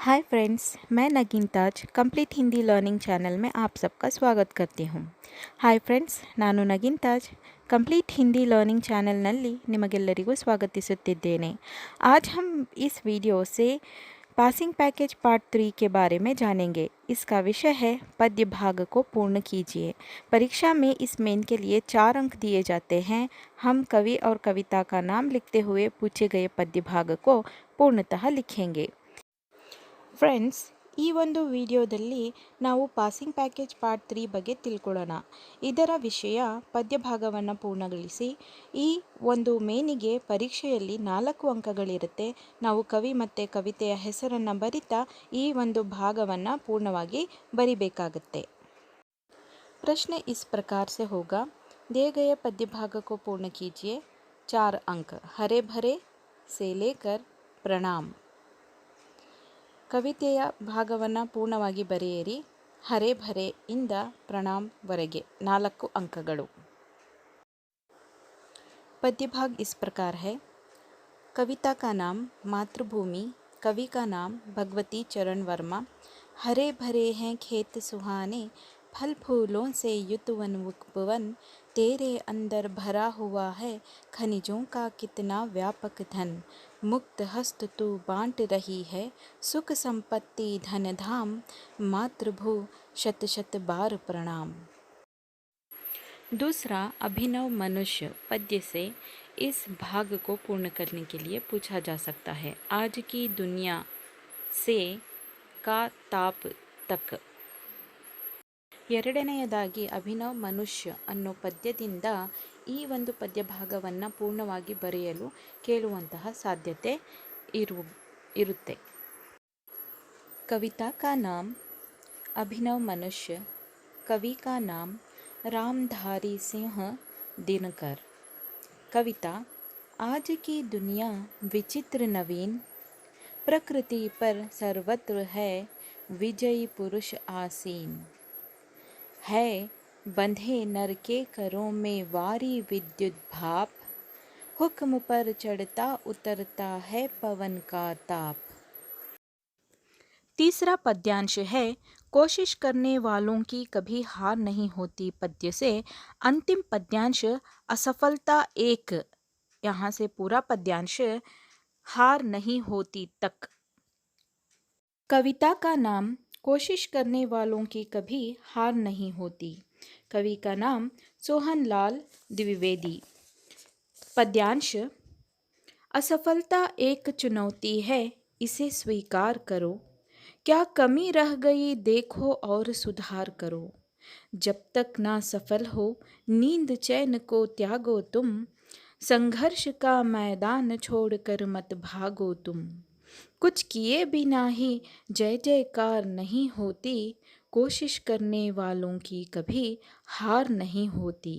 Hi friends, मैं नगीन ताज complete Hindi learning channel में आप सबका स्वागत करती हूँ। ಹಾಯ್ ಫ್ರೆಂಡ್ಸ್, ನಾನು ನಗೀನ್ ತಾಜ್ ಕಂಪ್ಲೀಟ್ ಹಿಂದಿ ಲರ್ನಿಂಗ್ ಚಾನೆಲ್ನಲ್ಲಿ ನಿಮಗೆಲ್ಲರಿಗೂ ಸ್ವಾಗತಿಸುತ್ತಿದ್ದೇನೆ। आज हम इस वीडियो से पासिंग पैकेज पार्ट 3 के बारे में जानेंगे। इसका विषय है पद्य भाग को पूर्ण कीजिए। परीक्षा में इस मेन के लिए 4 अंक दिए जाते हैं। हम कवि और कविता का नाम लिखते हुए पूछे गए पद्य भाग को पूर्णतः लिखेंगे। ಫ್ರೆಂಡ್ಸ್, ಈ ಒಂದು ವಿಡಿಯೋದಲ್ಲಿ ನಾವು ಪಾಸಿಂಗ್ ಪ್ಯಾಕೇಜ್ ಪಾರ್ಟ್ 3 ಬಗ್ಗೆ ತಿಳ್ಕೊಳ್ಳೋಣ। ಇದರ ವಿಷಯ ಪದ್ಯಭಾಗವನ್ನು ಪೂರ್ಣಗೊಳಿಸಿ। ಈ ಒಂದು ಮೇನಿಗೆ ಪರೀಕ್ಷೆಯಲ್ಲಿ 4 ಅಂಕಗಳಿರುತ್ತೆ। ನಾವು ಕವಿ ಮತ್ತು ಕವಿತೆಯ ಹೆಸರನ್ನು ಬರಿತಾ ಈ ಒಂದು ಭಾಗವನ್ನು ಪೂರ್ಣವಾಗಿ ಬರಿಬೇಕಾಗುತ್ತೆ। प्रश्न इस प्रकार से होगा, दिए गए पद्य भाग को पूर्ण कीजिए। 4 अंक। हरे भरे से लेकर प्रणाम। ಕವಿತೆಯ ಭಾಗವನ್ನು ಪೂರ್ಣವಾಗಿ ಬರೆಯಿರಿ। ಹರೆ ಭರೆ ಇಂದ ಪ್ರಣಾಮ್ವರೆಗೆ 4 अंकಗಳು। पद्य भाग इस प्रकार है। कविता का नाम मातृभूमि, कवि का नाम भगवती चरण वर्मा। हरे भरे हैं खेत सुहाने, फल फूलों से युत वन उपवन। तेरे अंदर भरा हुआ है खनिजों का कितना व्यापक धन। मुक्त हस्त तू बांट रही है सुख संपत्ति धन धाम। मातृभू शत शत बार प्रणाम। दूसरा, अभिनव मनुष्य पद्य से इस भाग को पूर्ण करने के लिए पूछा जा सकता है। आज की दुनिया से का ताप तक। ಎರಡನೆಯದಾಗಿ ಅಭಿನವ್ ಮನುಷ್ಯ ಅನ್ನೋ ಪದ್ಯದಿಂದ ಈ ಒಂದು ಪದ್ಯ ಭಾಗವನ್ನು ಪೂರ್ಣವಾಗಿ ಬರೆಯಲು ಕೇಳುವಂತಹ ಸಾಧ್ಯತೆ ಇರುತ್ತೆ। कविता का नाम अभिनव मनुष्य, कवि का नाम रामधारी सिंह दिनकर। कविता, आज की दुनिया विचित्र नवीन, प्रकृति पर सर्वत्र है विजयी पुरुष आसीन। है बंधे नर के करों में वारी विद्युत भाप, हुक्म पर चढ़ता उतरता है पवन का ताप। तीसरा पद्यांश है, कोशिश करने वालों की कभी हार नहीं होती पद्य से अंतिम पद्यांश असफलता एक। यहाँ से पूरा पद्यांश हार नहीं होती तक। कविता का नाम कोशिश करने वालों की कभी हार नहीं होती। कवि का नाम सोहनलाल द्विवेदी। पद्यांश, असफलता एक चुनौती है इसे स्वीकार करो। क्या कमी रह गई देखो और सुधार करो। जब तक ना सफल हो नींद चैन को त्यागो तुम। संघर्ष का मैदान छोड़कर मत भागो तुम। कुछ किए बिना ही जय जयकार नहीं होती। कोशिश करने वालों की कभी हार नहीं होती।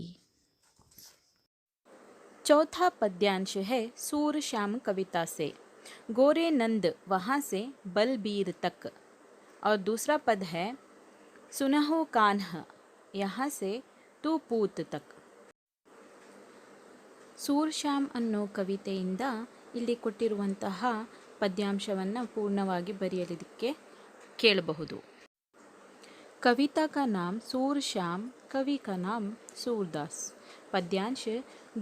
चौथा पद्यांश है सूरश्याम कविता से। गोरे नंद वहाँ से बलबीर तक। और दूसरा पद है सुनहो कान्हा यहाँ से तू पूत तक। ಸೂರ್ಶ್ಯಾಮ್ ಅನ್ನೋ ಕವಿತೆಯಿಂದ ಇಲ್ಲಿ ಕೊಟ್ಟಿರುವಂತಹ ಪದ್ಯಾಂಶವನ್ನು ಪೂರ್ಣವಾಗಿ ಬರೆಯಲಿಕ್ಕೆ ಕೇಳಬಹುದು। कविता का नाम सूरश्याम, कवि का नाम सूरदास। पद्यांश,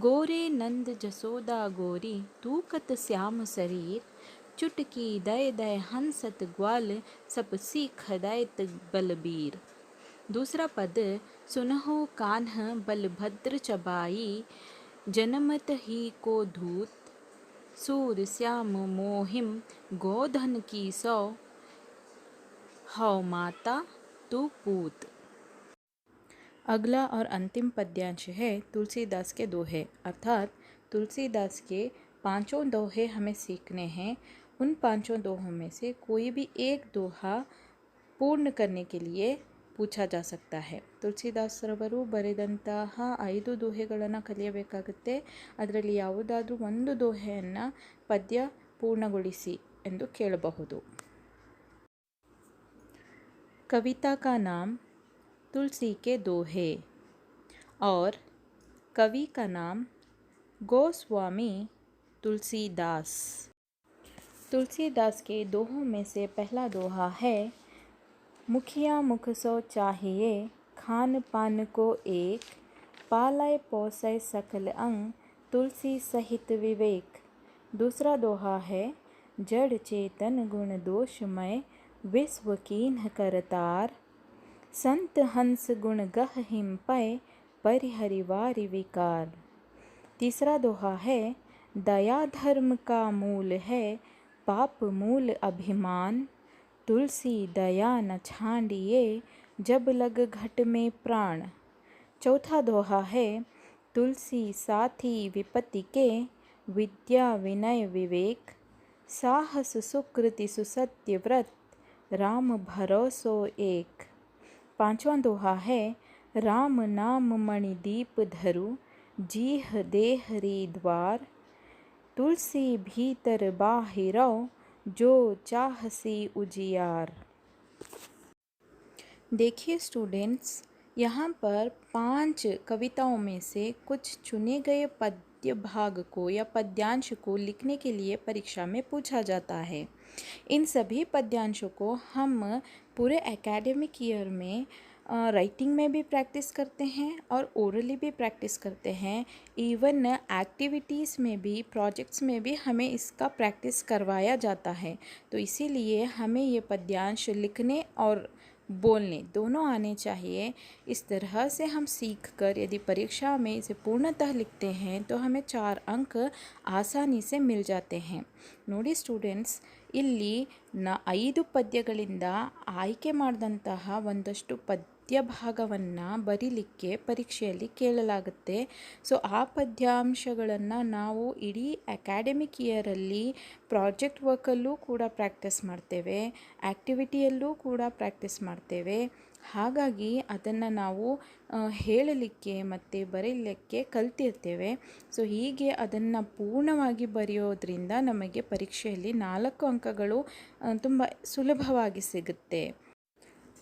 गोरे नंद जसोदा गोरी तूकत श्याम शरीर। चुटकी दय दय हंसत ग्वाल सब सीख दैत बलबीर। दूसरा पद, सुनहो कान्ह बलभद्र चबाई। जनमत ही को धूत सूर श्याम मोहिम गोधन की सौ। हौ माता तू पूत। अगला और अंतिम पद्यांश है तुलसीदास के दोहे, अर्थात तुलसीदास के 5 दोहे हमें सीखने हैं। उन 5 दोहों में से कोई भी एक दोहा पूर्ण करने के लिए पूछा जा सकता है। ತುಳಸಿದಾಸರವರು ಬರೆದಂತಹ 5 ದೋಹೆಗಳನ್ನು ಕಲಿಯಬೇಕಾಗುತ್ತೆ। ಅದರಲ್ಲಿ ಯಾವುದಾದ್ರೂ ಒಂದು ದೋಹೆಯನ್ನು ಪದ್ಯ ಪೂರ್ಣಗೊಳಿಸಿ ಎಂದು ಕೇಳಬಹುದು। कविता का नाम तुलसी के दोहे और कवि का नाम गोस्वामी तुलसीदास। तुलसीदास के दोहों में से पहला दोहा है, मुखिया मुख सो चाहिए, खान पान को एक, पालय पोसय सकल अंग, तुलसी सहित विवेक। दूसरा दोहा है, जड़ चेतन गुण दोषमय, विश्व कीन्ह करतार, संत हंस गुण गह हिम पय, परिहरि वारि विकार। तीसरा दोहा है, दया धर्म का मूल है, पाप मूल अभिमान, तुलसी दया न छांडिए, जब लग घट में प्राण। चौथा दोहा है, तुलसी साथी विपत्ति के, विद्या विनय विवेक, साहस सुकृति सुसत्य व्रत, राम भरोसो एक। पांचवा दोहा है, राम नाम मणि दीप धरु, जीह देहरी द्वार, तुलसी भीतर बाहिरौ, जो चाहसी उजियार। देखिए स्टूडेंट्स, यहाँ पर 5 कविताओं में से कुछ चुने गए पद्य भाग को या पद्यांश को लिखने के लिए परीक्षा में पूछा जाता है। इन सभी पद्यांशों को हम पूरे एकेडमिक ईयर में राइटिंग में भी प्रैक्टिस करते हैं और ओरली भी प्रैक्टिस करते हैं। इवन एक्टिविटीज़ में भी, प्रोजेक्ट्स में भी हमें इसका प्रैक्टिस करवाया जाता है। तो इसीलिए हमें ये पद्यांश लिखने और बोलने दोनों आने चाहिए। इस तरह से हम सीख कर यदि परीक्षा में इसे पूर्णतः लिखते हैं तो हमें 4 अंक आसानी से मिल जाते हैं। ನೋಡಿ ಸ್ಟೂಡೆಂಟ್ಸ್, ಇಲ್ಲಿ 5 ಪದ್ಯಗಳಿಂದ ಆಯ್ಕೆ ಮಾಡಿದಂತಹ ಒಂದಷ್ಟು ಪದ್ಯ ಭಾಗವನ್ನು ಬರೀಲಿಕ್ಕೆ ಪರೀಕ್ಷೆಯಲ್ಲಿ ಕೇಳಲಾಗುತ್ತೆ. ಸೊ ಆ ಪದ್ಯಾಂಶಗಳನ್ನು ನಾವು ಇಡೀ ಅಕಾಡೆಮಿಕ್ ಇಯರಲ್ಲಿ ಪ್ರಾಜೆಕ್ಟ್ ವರ್ಕಲ್ಲೂ ಕೂಡ ಪ್ರಾಕ್ಟೀಸ್ ಮಾಡ್ತೇವೆ, ಆ್ಯಕ್ಟಿವಿಟಿಯಲ್ಲೂ ಕೂಡ ಪ್ರಾಕ್ಟೀಸ್ ಮಾಡ್ತೇವೆ. ಹಾಗಾಗಿ ಅದನ್ನು ನಾವು ಹೇಳಲಿಕ್ಕೆ ಮತ್ತು ಬರೀಲಿಕ್ಕೆ ಕಲ್ತಿರ್ತೇವೆ. ಸೊ ಹೀಗೆ ಅದನ್ನು ಪೂರ್ಣವಾಗಿ ಬರೆಯೋದ್ರಿಂದ ನಮಗೆ ಪರೀಕ್ಷೆಯಲ್ಲಿ 4 ಅಂಕಗಳು ತುಂಬ ಸುಲಭವಾಗಿ ಸಿಗುತ್ತೆ.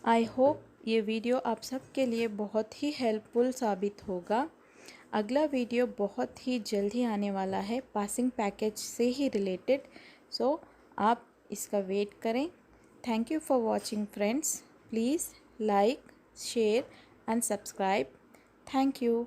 आई होप ये वीडियो आप सबके लिए बहुत ही हेल्पफुल साबित होगा। अगला वीडियो बहुत ही जल्द ही आने वाला है, पासिंग पैकेज से ही रिलेटेड। सो आप इसका वेट करें। Thank you for watching friends. Please like, share and subscribe. Thank you.